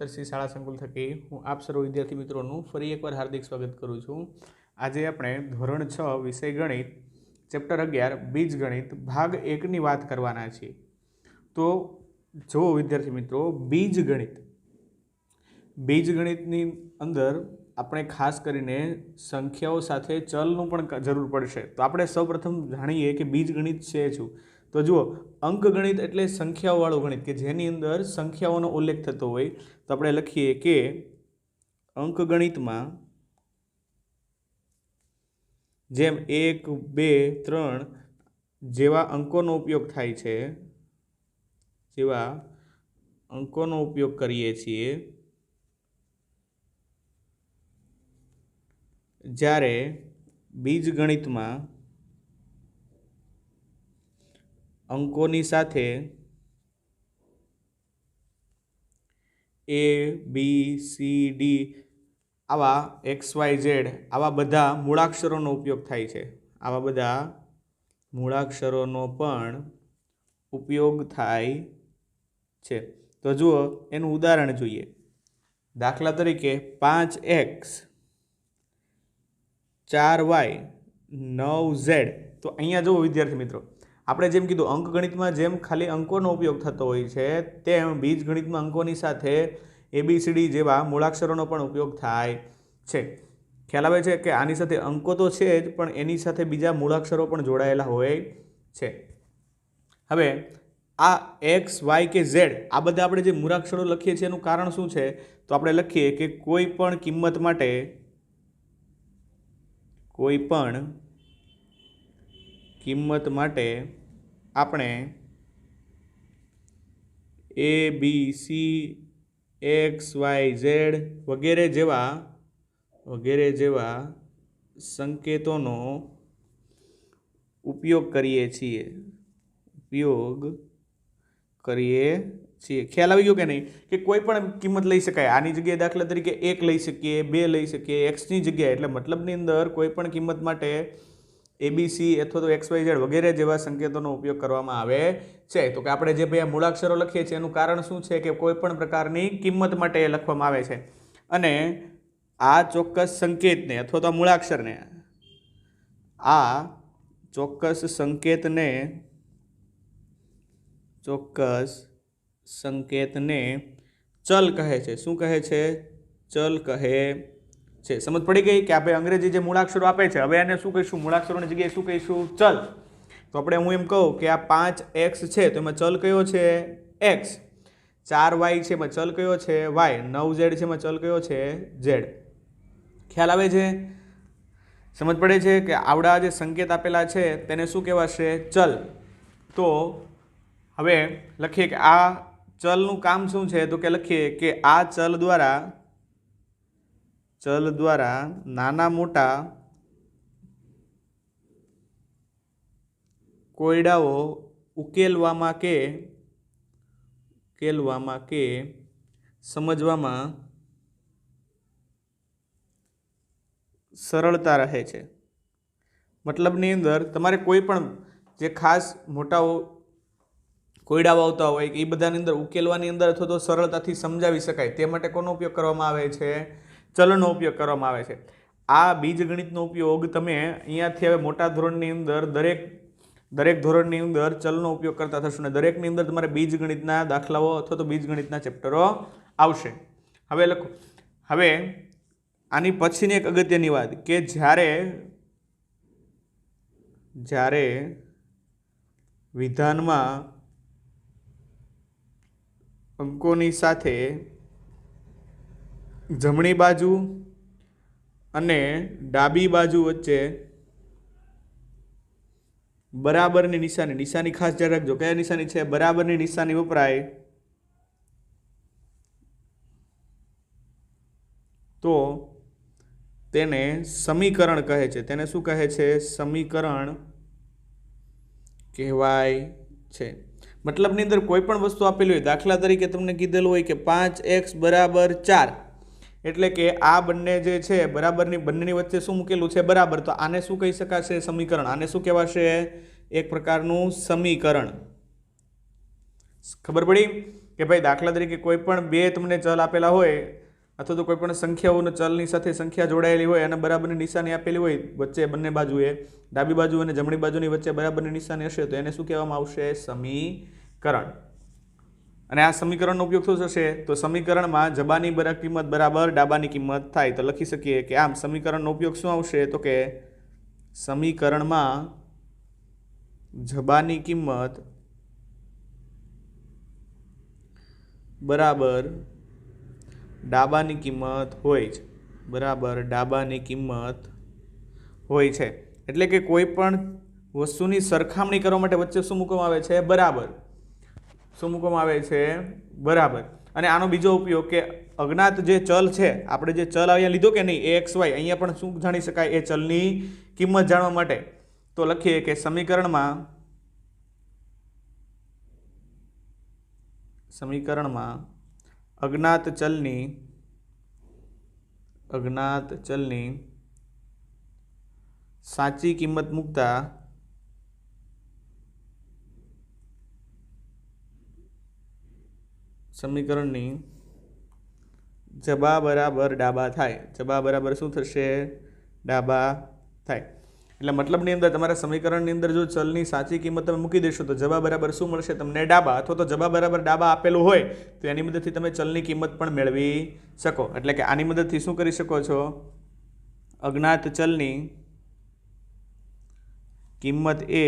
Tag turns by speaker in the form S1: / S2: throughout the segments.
S1: સપ્તર્ષિ શાળા સંકુલ થકી હું આપ સર્વ વિદ્યાર્થી મિત્રોનું ફરી એકવાર હાર્દિક સ્વાગત કરું છું। આજે આપણે ધોરણ 6 વિષય ગણિત ચેપ્ટર 11 બીજગણિત ભાગ 1 ની વાત કરવાના છીએ। તો જો વિદ્યાર્થી મિત્રો બીજગણિતની અંદર આપણે ખાસ કરીને સંખ્યાઓ સાથે ચલનું પણ જરૂર પડશે। તો આપણે સૌપ્રથમ જાણીએ કે બીજગણિત છે શું। તો જુઓ, અંકગણિત એટલે સંખ્યાઓવાળું ગણિત કે જેની અંદર સંખ્યાઓનો ઉલ્લેખ થતો હોય। તો આપણે લખીએ કે અંકગણિતમાં જેમ 1, 2, 3 જેવા અંકોનો ઉપયોગ થાય છે, જેવા અંકોનો ઉપયોગ કરીએ છીએ, જ્યારે બીજગણિતમાં અંકોની સાથે A, B, C, D આવા XYZ આવા બધા મૂળાક્ષરોનો ઉપયોગ થાય છે। આવા બધા મૂળાક્ષરોનો પણ ઉપયોગ થાય છે। તો જુઓ, એનું ઉદાહરણ જોઈએ। દાખલા તરીકે 5x 4y 9z। તો અહીંયા જુઓ વિદ્યાર્થી મિત્રો, આપણે જેમ કીધું અંકગણિતમાં જેમ ખાલી અંકોનો ઉપયોગ થતો હોય છે, તેમ બીજગણિતમાં અંકોની સાથે ABCD જેવા મૂળાક્ષરોનો પણ ઉપયોગ થાય છે। ખ્યાલ આવે છે કે આની સાથે અંકો તો છે જ, પણ એની સાથે બીજા મૂળાક્ષરો પણ જોડાયેલા હોય છે। હવે આ x, y કે z આ બધા આપણે જે મૂળાક્ષરો લખીએ છીએ એનું કારણ શું છે? તો આપણે લખીએ કે કોઈ પણ કિંમત માટે આપણે A, B, C, X, Y, Z વગેરે જેવા સંકેતોનો ઉપયોગ કરીએ છીએ। ખ્યાલ આવી ગયો કે નહીં? કે કોઈ પણ કિંમત લઈ શકાય। આની જગ્યાએ દાખલા તરીકે 1 લઈ શકીએ, 2 લઈ શકીએ, x ની જગ્યાએ। એટલે મતલબની અંદર કોઈ પણ કિંમત માટે ABC અથવા તો XYZ વગેરે જેવા સંકેતોનો ઉપયોગ કરવામાં આવે છે। તો કે આપણે જે ભાઈ મૂળાક્ષરો લખીએ છીએ એનું કારણ શું છે? કે કોઈ પણ પ્રકારની કિંમત માટે એ લખવામાં આવે છે, અને આ ચોક્કસ સંકેતને અથવા તો મૂળાક્ષરને, આ ચોક્કસ સંકેતને ચલ કહે છે। શું કહે છે? ચલ કહે છે। સમજ પડી ગઈ કે આપણે અંગ્રેજી જે મૂળાક્ષરો આપે છે, હવે એને શું કહીશું? મૂળાક્ષરોની જગ્યાએ શું કહીશું? ચલ। તો આપણે હું એમ કહું કે આ 5x છે તો એમાં ચલ કયો છે? x। 4y છે એમાં ચલ કયો છે? y। 9z છે એમાં ચલ કયો છે? z। ખ્યાલ આવે છે? સમજ પડે છે કે આવડા જે સંકેત આપેલા છે તેને શું કહેવાશે? ચલ। તો હવે લખીએ કે આ ચલનું કામ શું છે? તો કે લખીએ કે આ ચલ દ્વારા નાના મોટા કોયડાઓ ઉકેલવામાં કે સમજવામાં સરળતા રહે છે। મતલબની અંદર તમારે કોઈ પણ જે ખાસ મોટા કોયડાઓ આવતા હોય એ બધાની અંદર ઉકેલવાની અંદર અથવા તો સરળતાથી સમજાવી શકાય તે માટે કોનો ઉપયોગ કરવામાં આવે છે? ચલનો ઉપયોગ કરવામાં આવે છે। આ બીજગણિતનો ઉપયોગ તમે અહીંયાથી હવે મોટા ધોરણની અંદર દરેક ધોરણની અંદર ચલનો ઉપયોગ કરતા થશો, ને દરેકની અંદર તમારે બીજગણિતના દાખલાઓ અથવા તો બીજગણિતના ચેપ્ટરો આવશે। હવે લખો, હવે આની પછીની એક અગત્યની વાત કે જ્યારે વિધાનમાં અંકોની સાથે જમણી બાજુ અને ડાબી બાજુ વચ્ચે બરાબરની નિશાની ખાસ ધ્યાન રાખજો। કયા નિશાની છે? બરાબરની નિશાની વપરાય તો તેને સમીકરણ કહે છે। તેને શું કહે છે? સમીકરણ કહેવાય છે। મતલબની અંદર કોઈ પણ વસ્તુ આપેલી હોય, દાખલા તરીકે તમને કીધેલું હોય કે 5x = 4, એટલે કે આ બંને જે છે બરાબરની બંનેની વચ્ચે શું મૂકેલું છે? બરાબર। તો આને શું કહી શકાશે? સમીકરણ। આને શું કહેવાશે? એક પ્રકારનું સમીકરણ। ખબર પડી? કે ભાઈ દાખલા તરીકે કોઈ પણ બે તમને ચલ આપેલા હોય અથવા તો કોઈ પણ સંખ્યાઓનો ચલની સાથે સંખ્યા જોડાયેલી હોય અને બરાબરની નિશાની આપેલી હોય વચ્ચે બંને બાજુએ ડાબી બાજુ અને જમણી બાજુની વચ્ચે બરાબરની નિશાની હશે તો એને શું કહેવામાં આવશે? સમીકરણ. અને આ સમીકરણનો ઉપયોગ શું થશે? તો સમીકરણમાં જબાની કિંમત બરાબર ડાબાની કિંમત થાય. તો લખી શકીએ કે આમ સમીકરણનો ઉપયોગ શું આવશે? તો કે સમીકરણમાં જબાની કિંમત બરાબર ડાબાની કિંમત હોય છે. બરાબર ડાબાની કિંમત હોય છે. એટલે કે કોઈ પણ વસ્તુની સરખામણી કરવા માટે વચ્ચે શું મૂકવામાં આવે છે? બરાબર. શું મૂકવામાં આવે છે? બરાબર. અને આનો બીજો ઉપયોગ કે અજ્ઞાત જે ચલ છે, આપણે જે ચલ અહીંયા લીધો કે નહીં એક્સ વાય, અહીંયા પણ શું જાણી શકાય? એ ચલની કિંમત જાણવા માટે તો લખીએ કે સમીકરણમાં અજ્ઞાત ચલની સાચી કિંમત મૂકતા સમીકરણની જબા બરાબર ડાબા થાય. જબા બરાબર શું થશે? ડાબા થાય. એટલે મતલબની અંદર તમારા સમીકરણની અંદર જો ચલની સાચી કિંમત તમે મૂકી દેશો તો જબા બરાબર શું મળશે તમને? ડાબા. અથવા તો જબા બરાબર ડાબા આપેલું હોય તો એની મદદથી તમે ચલની કિંમત પણ મેળવી શકો. એટલે કે આની મદદથી શું કરી શકો છો? અજ્ઞાત ચલની કિંમત એ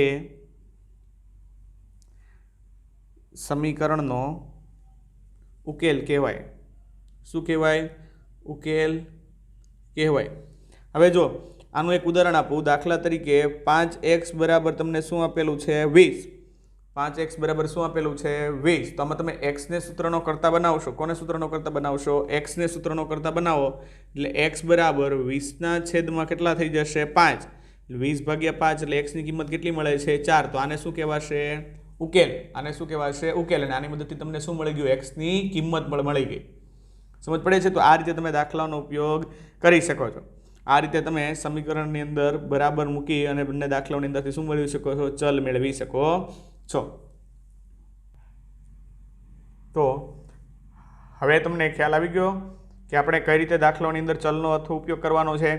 S1: સમીકરણનો ઉકેલ કહેવાય. શું કહેવાય? ઉકેલ કહેવાય. હવે જો આનું એક ઉદાહરણ આપું. દાખલા તરીકે 5x બરાબર તમને શું આપેલું છે? 20. 5x બરાબર શું આપેલું છે? 20. તો આમાં તમે x ને સૂત્રનો કરતા બનાવશો. કોને સૂત્રનો કરતા બનાવશો? x ને સૂત્રનો કરતા બનાવો એટલે x બરાબર 20 ના છેદમાં કેટલા થઈ જશે? 5. 20 ભાગ્યા 5 એટલે x ની કિંમત કેટલી મળે છે? 4. તો આને શું કહેવાશે? ઉકેલ. આને શું કહેવાશે? ઉકેલ. અને આની મદદથી તમને શું મળી ગયું? x ની કિંમત મળી ગઈ. સમજ પડે છે? તો આ રીતે તમે દાખલાનો ઉપયોગ કરી શકો છો. આ રીતે તમે સમીકરણની અંદર બરાબર મૂકી અને બંને દાખલાઓની અંદરથી શું મેળવી શકો છો? ચલ મેળવી શકો છો. તો હવે તમને ખ્યાલ આવી ગયો કે આપણે કઈ રીતે દાખલાઓની અંદર ચલનો ઉપયોગ કરવાનો છે.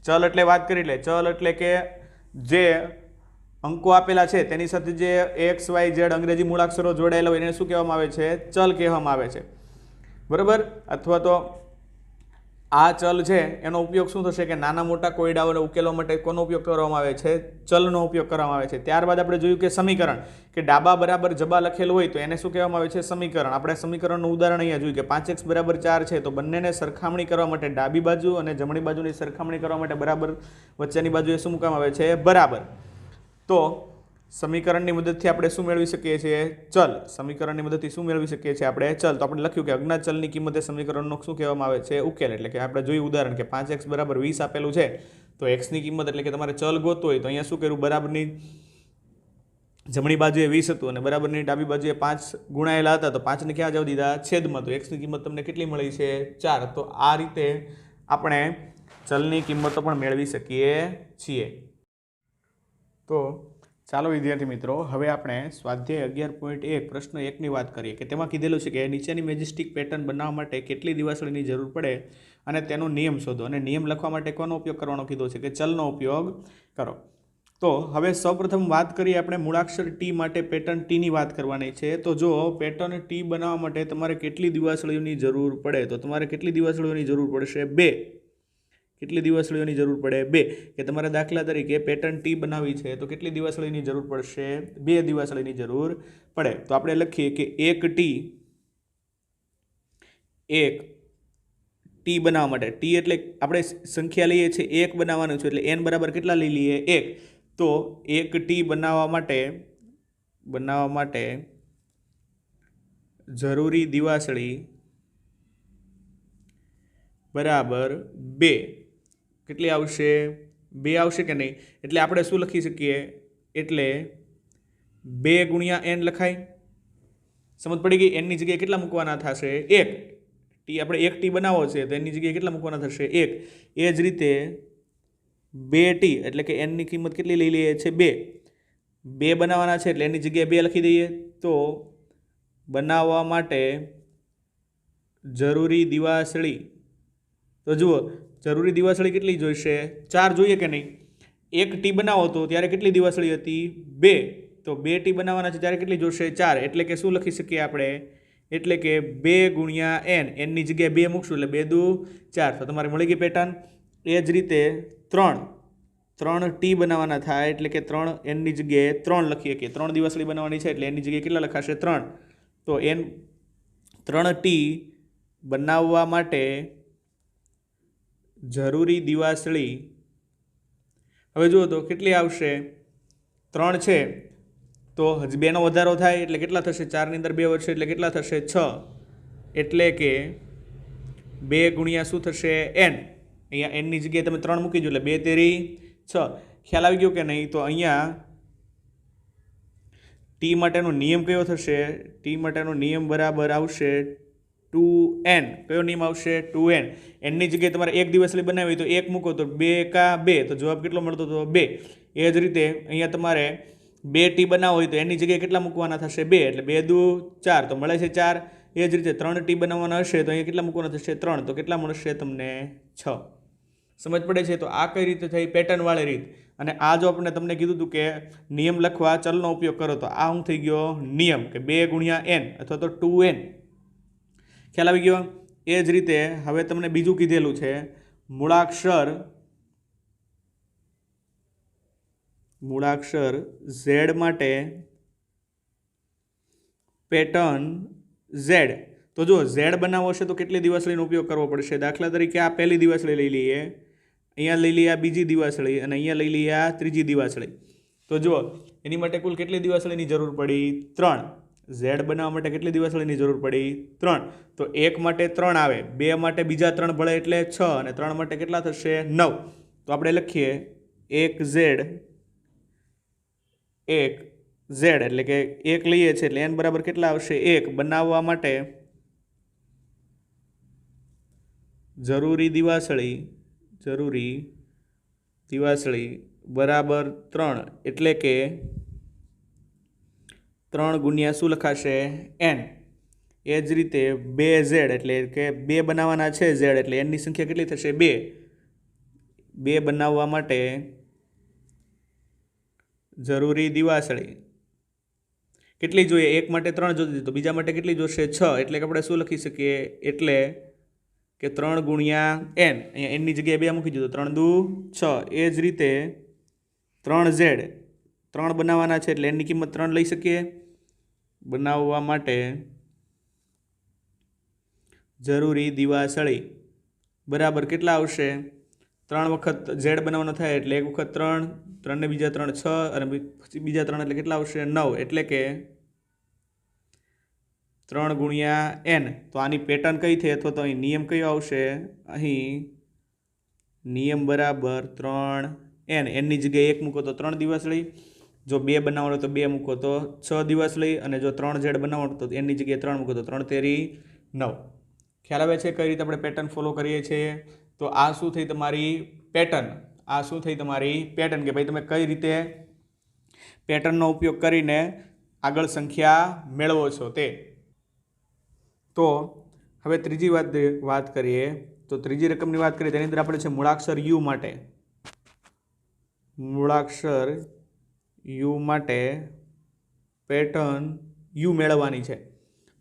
S1: ચલ એટલે વાત કરી લે. ચલ એટલે કે જે અંકો આપેલા છે તેની સાથે જે એક્સ વાય ઝેડ અંગ્રેજી મૂળાક્ષરો જોડાયેલા હોય એને શું કહેવામાં આવે છે? ચલ કહેવામાં આવે છે. બરાબર. અથવા તો આ ચલ છે એનો ઉપયોગ શું થશે? કે નાના મોટા કોયડાઓને ઉકેલવા માટે કોનો ઉપયોગ કરવામાં આવે છે? ચલનો ઉપયોગ કરવામાં આવે છે. ત્યારબાદ આપણે જોયું કે સમીકરણ, કે ડાબા બરાબર જબા લખેલું હોય તો એને શું કહેવામાં આવે છે? સમીકરણ. આપણે સમીકરણનું ઉદાહરણ અહીંયા જોયું કે 5x બરાબર 4 છે તો બંનેને સરખામણી કરવા માટે ડાબી બાજુ અને જમણી બાજુની સરખામણી કરવા માટે બરાબર વચ્ચેની બાજુએ શું મૂકવામાં આવે છે? બરાબર. તો સમીકરણની મદદથી આપણે શું મેળવી શકીએ છીએ? ચલ. સમીકરણની મદદથી શું મેળવી શકીએ છીએ આપણે? ચલ. તો આપણે લખ્યું કે અજ્ઞાત ચલની કિંમતે સમીકરણનો શું કહેવામાં આવે છે? ઉકેલ. એટલે કે આપણે જોયું ઉદાહરણ કે 5x બરાબર 20 આપેલું છે તો x ની કિંમત એટલે કે તમારે ચલ ગોતવું હોય તો અહીંયા શું કર્યું? બરાબરની જમણી બાજુએ 20 હતું અને બરાબરની ડાબી બાજુએ 5 ગુણાયેલા હતા તો 5 ને ક્યાં જવા દીધા? છેદમાં. તો x ની કિંમત તમને કેટલી મળી છે? 4. તો આ રીતે આપણે ચલની કિંમતો પણ મેળવી શકીએ છીએ. તો ચાલો વિદ્યાર્થી મિત્રો, હવે આપણે સ્વાધ્યાય 11.1 પ્રશ્ન 1ની વાત કરીએ કે તેમાં કીધેલું છે કે નીચેની મેજેસ્ટિક પેટર્ન બનાવવા માટે કેટલી દિવાસળીની જરૂર પડે અને તેનો નિયમ શોધો. અને નિયમ લખવા માટે કોનો ઉપયોગ કરવાનો કીધો છે? કે ચલનો ઉપયોગ કરો. તો હવે સૌપ્રથમ વાત કરીએ આપણે મૂળાક્ષર ટી માટે પેટર્ન ટીની વાત કરવાની છે. તો જો પેટર્ન ટી બનાવવા માટે તમારે કેટલી દિવાસળીઓની જરૂર પડે? તો તમારે કેટલી દિવાસળીઓની જરૂર પડશે? 2. કેટલી દિવાસળીઓની જરૂર પડે? 2. કે તમારે દાખલા તરીકે પેટર્ન ટી બનાવવી છે તો કેટલી દિવાસળીની જરૂર પડશે? 2 દિવાસળીની જરૂર પડે. તો આપણે લખીએ કે એક ટી બનાવવા માટે, ટી એટલે આપણે સંખ્યા લઈએ છીએ 1 બનાવવાનું છે એટલે n બરાબર કેટલા લઈ લઈએ? 1. તો એક ટી બનાવવા માટે જરૂરી દિવાસળી બરાબર 2. કેટલી આવશે? 2 આવશે કે નહીં? એટલે આપણે શું લખી શકીએ? એટલે 2 ગુણ્યા n લખાય. સમજ પડી ગઈ? n ની જગ્યાએ કેટલા મૂકવાના થશે? 1. ટી આપણે એક ટી બનાવો છે તો એની જગ્યાએ કેટલા મૂકવાના થશે? 1. એ જ રીતે 2 ટી એટલે કે n ની કિંમત કેટલી લઈ લઈએ છે? 2. 2 બનાવવાના છે એટલે એની જગ્યાએ 2 લખી દઈએ તો બનાવવા માટે જરૂરી દિવાસળી, તો જુઓ જરૂરી દિવાસળી કેટલી જોઈશે? 4 જોઈએ કે નહીં? 1 ટી બનાવો તો ત્યારે કેટલી દિવાસળી હતી? 2. તો 2 ટી બનાવવાના છે ત્યારે કેટલી જોશે? 4. એટલે કે શું લખી શકીએ આપણે? એટલે કે 2 ગુણ્યા n, nની જગ્યાએ 2 મૂકશું એટલે 2 દુ 4. તો તમારે મળી ગઈ પેટર્ન. એ જ રીતે 3 ટી બનાવવાના થાય એટલે કે 3 nની જગ્યાએ 3 લખીએ કે 3 દિવાસળી બનાવવાની છે એટલે એની જગ્યાએ કેટલા લખાશે? 3. તો n 3 ટી બનાવવા માટે જરૂરી દિવાસળી, હવે જુઓ તો કેટલી આવશે? 3 છે તો હજી 2નો વધારો થાય એટલે કેટલા થશે? 4ની અંદર 2 વધશે એટલે કેટલા થશે? 6. એટલે કે 2 ગુણ્યા શું થશે? n. અહીંયા nની જગ્યાએ તમે 3 મૂકી દો એટલે 2 તેરી 6. ખ્યાલ આવી ગયો કે નહીં? તો અહીંયા ટી માટેનો નિયમ કયો થશે? ટી માટેનો નિયમ બરાબર આવશે 2n. કયો નિયમ આવશે? 2n. nની જગ્યાએ તમારે 1 દિવાસળી બનાવી તો 1 મૂકો તો 2 કા 2, તો જવાબ કેટલો મળતો હતો? 2. એ જ રીતે અહીંયા તમારે 2 ટી બનાવો હોય તો એની જગ્યાએ કેટલા મૂકવાના થશે? 2. એટલે 2 દુ 4, તો મળે છે 4. એ જ રીતે 3 ટી બનાવવાના હશે તો અહીંયા કેટલા મૂકવાના થશે? 3. તો કેટલા મળશે તમને? 6. સમજ પડે છે? તો આ કઈ રીતે થઈ? પેટર્નવાળી રીત. અને આ જો આપણે તમને કીધું હતું કે નિયમ લખવા ચલનો ઉપયોગ કરો તો આ શું થઈ ગયો? નિયમ, કે 2 ગુણ્યા n અથવા તો 2n. ખ્યાલ આવી ગયો? એ જ રીતે હવે તમને બીજું કીધેલું છે મૂળાક્ષર z માટે પેટર્ન z. તો જો z બનાવવો હશે તો કેટલી દિવાસળીનો ઉપયોગ કરવો પડશે? દાખલા તરીકે આ પહેલી દિવાસળી લઈ લઈએ, અહીંયા લઈ લઈએ આ બીજી દિવાસળી અને અહીંયા લઈ લઈએ આ ત્રીજી દિવાસળી. તો જુઓ એની માટે કુલ કેટલી દિવાસળીની જરૂર પડી? 3. z બનાવવા માટે કેટલી દિવાસળીની જરૂર પડી? 3. તો 1 માટે 3 આવે, 2 માટે બીજા 3 ભળે એટલે 6 અને 3 માટે કેટલા થશે? 9. તો આપણે લખીએ 1z એટલે કે 1 લઈએ છીએ એટલે n બરાબર કેટલા આવશે? 1. બનાવવા માટે જરૂરી દિવાસળી બરાબર 3 એટલે કે 3 ગુણ્યા શું લખાશે? n. એ જ રીતે 2z એટલે કે 2 બનાવવાના છે z એટલે nની સંખ્યા કેટલી થશે? 2. 2 બનાવવા માટે જરૂરી દિવાસળી કેટલી જોઈએ? 1 માટે 3 જોતી તો બીજા માટે કેટલી જોશે? 6. એટલે કે આપણે શું લખી શકીએ? એટલે કે 3 ગુણ્યા n, અહીંયા nની જગ્યાએ 2 મૂકી દીધો, 3 દુ 6. એ જ રીતે 3z 3 બનાવવાના છે એટલે nની કિંમત 3 લઈ શકીએ. બનાવવા માટે જરૂરી દિવાસળી બરાબર કેટલા આવશે? 3 વખત z બનાવવાનો થાય એટલે 1 વખત 3, 3 ને બીજા 3 6 અને પછી બીજા 3 એટલે કેટલા આવશે? 9. એટલે કે 3 ગુણ્યા n. તો આની પેટર્ન કઈ થઈ અથવા તો અહીં નિયમ કયો આવશે? અહીં નિયમ બરાબર 3n. nની જગ્યાએ 1 મૂકો તો 3 દિવાસળી, જો 2 બનાવવાનો તો 2 મૂકો તો 6 દિવાસળી અને જો 3z બનાવવાનો તો nની જગ્યાએ 3 મૂકો તો 3 તેરી 9. ખ્યાલ આવે છે કઈ રીતે આપણે પેટર્ન ફોલો કરીએ છીએ? તો આ શું થઈ તમારી પેટર્ન? આ શું થઈ તમારી પેટર્ન કે ભાઈ તમે કઈ રીતે પેટર્નનો ઉપયોગ કરીને આગળ સંખ્યા મેળવો છો તે. તો હવે ત્રીજી વાત કરીએ તો ત્રીજી રકમની વાત કરીએ તેની અંદર આપણે છે મૂળાક્ષર u માટે. મૂળાક્ષર u માટે પેટર્ન u મેળવવાની છે.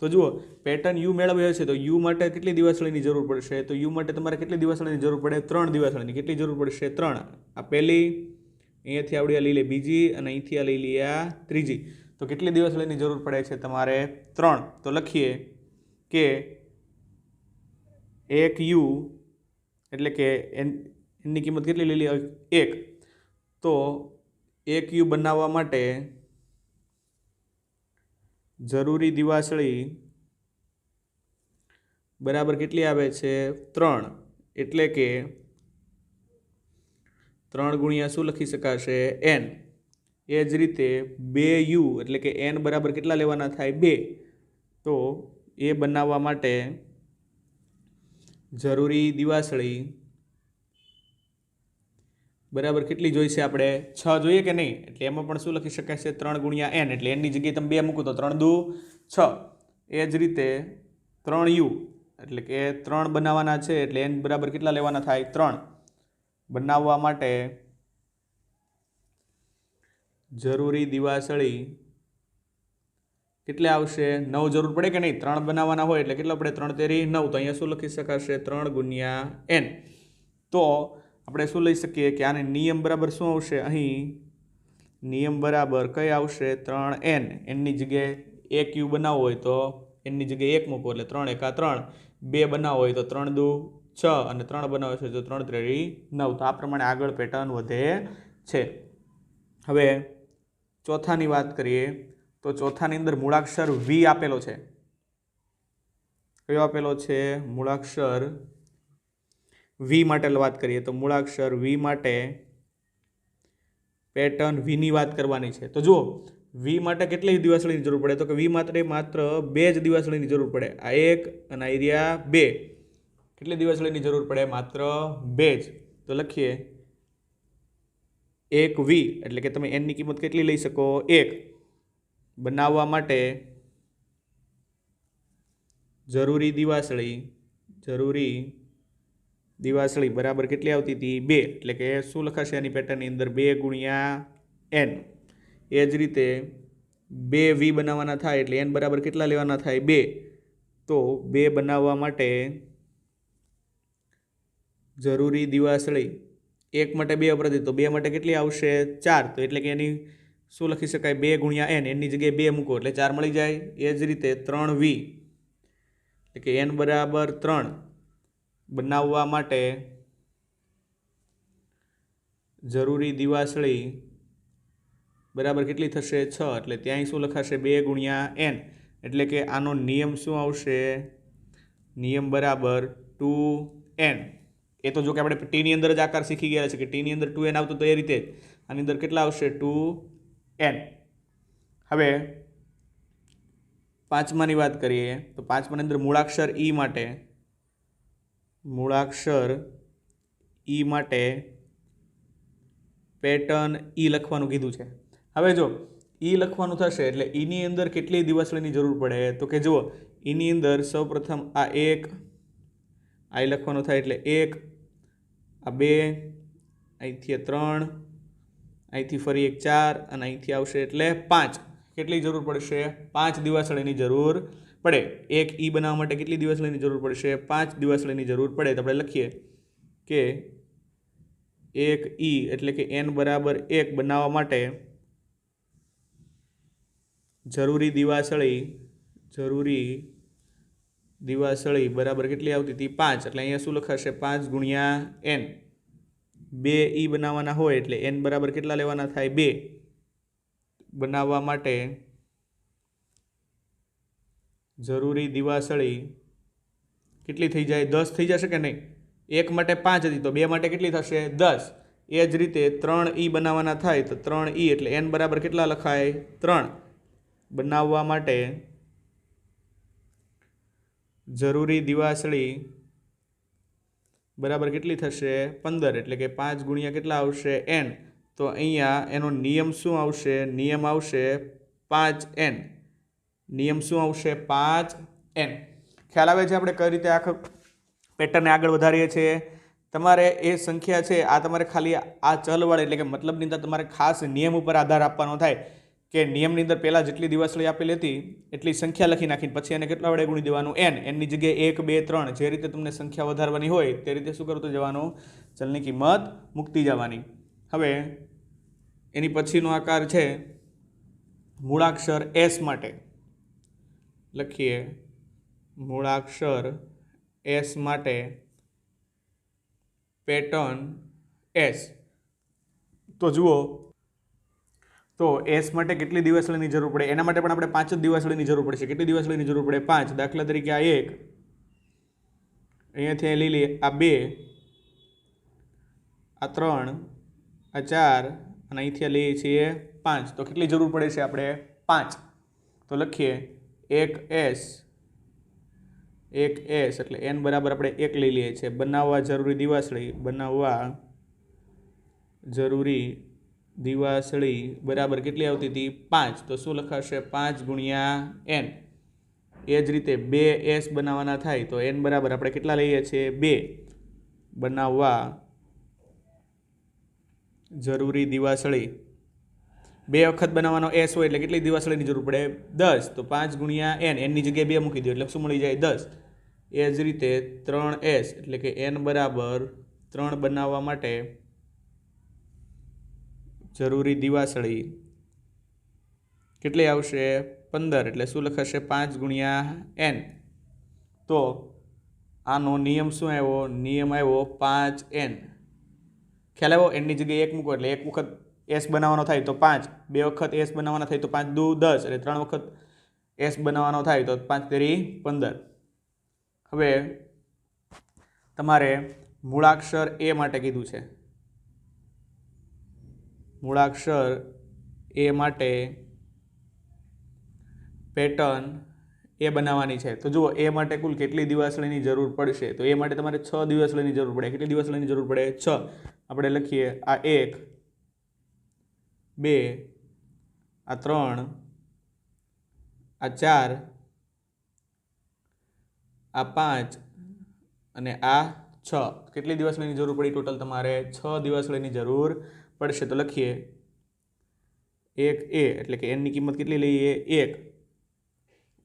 S1: તો જુઓ પેટર્ન u મેળવી છે તો u માટે કેટલી દિવાસળીની જરૂર પડશે? તો u માટે તમારે કેટલી દિવાસળીની જરૂર પડે? 3 દિવાસળીની. કેટલી જરૂર પડશે? 3. આ પહેલી, અહીંયાથી આવડી લઈ લે બીજી અને અહીંથી આ લઈ લઈએ આ ત્રીજી. તો કેટલી દિવાસળીની જરૂર પડે છે તમારે? 3. તો લખીએ કે 1u એટલે કે એની કિંમત કેટલી લઈ લઈએ? 1. તો 1u બનાવવા માટે જરૂરી દિવાસળી બરાબર કેટલી આવે છે? 3. એટલે કે 3 ગુણ્યા શું લખી શકાશે? n. એ જ રીતે 2u એટલે કે n બરાબર કેટલા લેવાના થાય? 2. તો એ બનાવવા માટે જરૂરી દિવાસળી બરાબર કેટલી જોઈશે આપણે? 6 જોઈએ કે નહીં? એટલે એમાં પણ શું લખી શકાય છે? 3 ગુણ્યા n. એટલે nની જગ્યાએ તમે 2 મૂકો તો 3 દુ 6. એ જ રીતે 3u એટલે કે 3 બનાવવાના છે એટલે n બરાબર કેટલા લેવાના થાય 3 બનાવવા માટે જરૂરી દિવાસળી કેટલે આવશે 9 જરૂર પડે કે નહીં 3 બનાવવાના હોય એટલે કેટલા પડે 3 તેરી 9 તો અહીંયા શું લખી શકાશે 3 ગુણ્યા n તો આપણે શું લઈ શકીએ કે આને નિયમ બરાબર શું આવશે અહીં નિયમ બરાબર કઈ આવશે 3n એનની જગ્યાએ 1u બનાવવો હોય તો એનની જગ્યાએ 1 મૂકો એટલે 3 એકા 3 2 બનાવવો હોય તો 3 દુ 6 અને 3 બનાવવો છે તો 3 ત્રેડી 9 તો આ પ્રમાણે આગળ પેટર્ન વધે છે હવે ચોથાની વાત કરીએ તો ચોથાની અંદર મૂળાક્ષર v આપેલો છે કયો આપેલો છે મૂળાક્ષર v માટે વાત કરીએ તો મૂળાક્ષર v માટે પેટર્ન v ની વાત કરવાની છે તો જુઓ v માટે કેટલી દિવાસળીની જરૂર પડે તો કે v માત્ર 2 જ દિવાસળીની જરૂર પડે આ 1 અને આ રહ્યા 2 કેટલી દિવાસળીની જરૂર પડે માત્ર 2 જ તો લખીએ 1v એટલે કે તમે n ની કિંમત કેટલી લઈ શકો 1 બનાવવા માટે જરૂરી દિવાસળી બરાબર કેટલી આવતી હતી 2 એટલે કે શું લખાશે આની પેટર્નની અંદર 2 ગુણ્યા n એ જ રીતે 2v બનાવવાના થાય એટલે n બરાબર કેટલા લેવાના થાય 2 તો 2 બનાવવા માટે જરૂરી દિવાસળી 1 માટે 2 વપરાતી તો 2 માટે કેટલી આવશે 4 તો એટલે કે એની શું લખી શકાય 2 ગુણ્યા n એની જગ્યાએ 2 મૂકો એટલે 4 મળી જાય એ જ રીતે 3v એટલે કે n બરાબર 3 બનાવવા માટે જરૂરી દિવાસળી બરાબર કેટલી થશે 6 એટલે ત્યાં શું લખાશે 2 ગુણ્યા n એટલે કે આનો નિયમ શું આવશે નિયમ બરાબર 2n એ તો જો કે આપણે t ની અંદર જ આકાર શીખી ગયા છે કે t ની અંદર 2n આવતું તો એ રીતે આની અંદર કેટલા આવશે 2n હવે પાંચમાની વાત કરીએ તો પાંચમાની અંદર મૂળાક્ષર e માટે પેટર્ન e લખવાનું કીધું છે હવે જો e લખવાનું થશે એટલે e ની અંદર કેટલી દિવાસળીની જરૂર પડે તો કે જુઓ e ની અંદર સૌપ્રથમ આ 1 આ લખવાનું થાય એટલે 1 આ 2 અહીંથી 3 અહીંથી ફરી એક 4 અને અહીંથી આવશે એટલે 5 કેટલી જરૂર પડશે 5 દિવાસળીની જરૂર પડે એક e બનાવવા માટે કેટલી દિવાસળીની જરૂર પડશે 5 દિવાસળીની જરૂર પડે તો આપણે લખીએ કે 1 e એટલે કે n બરાબર 1 બનાવવા માટે જરૂરી દિવાસળી બરાબર કેટલી આવતી હતી 5 એટલે અહીંયા શું લખાશે 5 ગુણ્યા n 2 e બનાવવાના હોય એટલે n બરાબર કેટલા લેવાના થાય 2 બનાવવા માટે જરૂરી દિવાસળી કેટલી થઈ જાય 10 થઈ જશે કે નહીં 1 માટે 5 હતી તો 2 માટે કેટલી થશે 10 એ જ રીતે 3e બનાવવાના થાય તો 3e એટલે n બરાબર કેટલા લખાય 3 બનાવવા માટે જરૂરી દિવાસળી બરાબર કેટલી થશે 15 એટલે કે 5 ગુણ્યા કેટલા આવશે n તો અહીંયા એનો નિયમ શું આવશે નિયમ આવશે 5n નિયમ શું આવશે 5n ખ્યાલ આવે છે આપણે કઈ રીતે આખા પેટર્નને આગળ વધારીએ છીએ તમારે એ સંખ્યા છે આ તમારે ખાલી આ ચલવાળે એટલે કે મતલબની અંદર તમારે ખાસ નિયમ ઉપર આધાર આપવાનો થાય કે નિયમની અંદર પહેલાં જેટલી દિવાસળી આપેલી હતી એટલી સંખ્યા લખી નાખીને પછી એને કેટલા વડે ગુણી દેવાનું એનની જગ્યાએ 1 2 3 જે રીતે તમને સંખ્યા વધારવાની હોય તે રીતે શું કરતું જવાનું ચલની કિંમત મૂકતી જવાની હવે એની પછીનો આકાર છે મૂળાક્ષર s માટે લખીએ મૂળાક્ષર s માટે પેટર્ન s તો જુઓ તો s માટે કેટલી દિવાસળીની જરૂર પડે એના માટે પણ આપણે 5 જ દિવાસળીની જરૂર પડશે કેટલી દિવાસળીની જરૂર પડે 5 દાખલા તરીકે આ 1 અહીંયાથી લઈ લઈએ આ 2 આ 3 આ 4 અને અહીંથી લઈએ છીએ 5 તો કેટલી જરૂર પડે છે આપણે 5 તો લખીએ 1s એટલે n બરાબર આપણે 1 લઈ લઈએ છીએ બનાવવા જરૂરી દિવાસળી બરાબર કેટલી આવતી હતી 5 તો શું લખાશે 5 ગુણ્યા n એ જ રીતે 2s બનાવવાના થાય તો n બરાબર આપણે કેટલા લઈએ છીએ 2 બનાવવા જરૂરી દિવાસળી 2 વખત બનાવવાનો s હોય એટલે કેટલી દિવાસળીની જરૂર પડે 10 તો 5 ગુણ્યા n n ની જગ્યાએ 2 મૂકી દો એટલે શું મળી જાય 10 એ જ રીતે 3s એટલે કે n બરાબર 3 બનાવવા માટે જરૂરી દિવાસળી કેટલી આવશે 15 એટલે શું લખાશે 5 ગુણ્યા n તો આનો નિયમ શું આવ્યો નિયમ આવ્યો 5n ખ્યાલ આવ્યો n ની જગ્યાએ 1 મૂકો એટલે 1 વખત s બનાવવાનો થાય તો 5 2 વખત s બનાવવાનો થાય તો 5 દુ 10 એટલે 3 વખત s બનાવવાનો થાય તો 5 તેરી 15 હવે તમારે મૂળાક્ષર a માટે કીધું છે મૂળાક્ષર a માટે પેટર્ન એ બનાવવાની છે તો જુઓ એ માટે કુલ કેટલી દિવાસળીની જરૂર પડશે તો એ માટે તમારે 6 દિવાસળીની જરૂર પડે કેટલી દિવાસળીની જરૂર પડે 6 આપણે લખીએ આ 1 2 આ 3 આ 4 આ 5 અને આ 6 કેટલી દિવાસળીની જરૂર પડી ટોટલ તમારે 6 દિવાસળીની જરૂર પડશે તો લખીએ 1a એટલે કે n ની કિંમત કેટલી લઈએ 1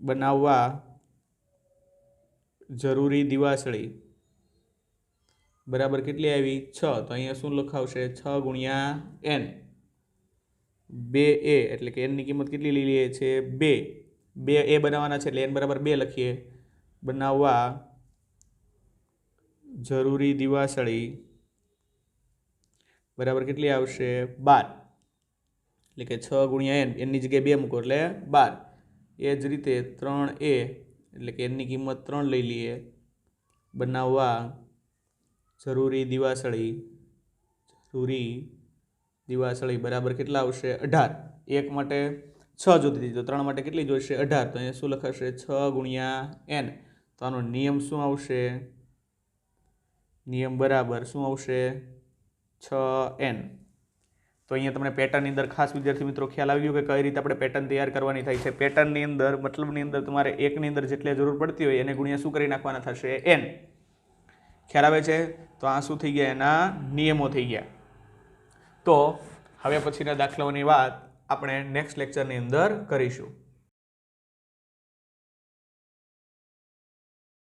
S1: બનાવવા જરૂરી દિવાસળી બરાબર કેટલી આવી 6 તો અહીંયા શું લખાવશે 6 ગુણ્યા n 2a એટલે કે n ની કિંમત કેટલી લઈ લઈએ છે 2a બનાવવાના છે એટલે n બરાબર 2 લખીએ બનાવવા જરૂરી દિવાસળી બરાબર કેટલી આવશે 12 એટલે કે 6 ગુણ્યા n n ની જગ્યાએ 2 મૂકો એટલે 12 એ જ રીતે 3a એટલે કે n ની કિંમત 3 લઈ લઈએ બનાવવા જરૂરી દિવાસળી બરાબર કેટલા આવશે 18 1 માટે 6 જોતી હતી તો 3 માટે કેટલી જોઈશે 18 તો અહીંયા શું લખાશે 6 ગુણ્યા n તો આનો નિયમ શું આવશે નિયમ બરાબર શું આવશે 6n તો અહીંયા તમને પેટર્નની અંદર ખાસ વિદ્યાર્થી મિત્રો ખ્યાલ આવી ગયો કે કઈ રીતે આપણે પેટર્ન તૈયાર કરવાની થાય છે પેટર્નની અંદર મતલબની અંદર તમારે એકની અંદર જેટલી જરૂર પડતી હોય એને ગુણ્યા શું કરી નાખવાના થશે n ખ્યાલ આવે છે તો આ શું થઈ ગયા એના નિયમો થઈ ગયા તો હવે પછીના દાખલાઓની વાત આપણે નેક્સ્ટ લેક્ચરની અંદર કરીશું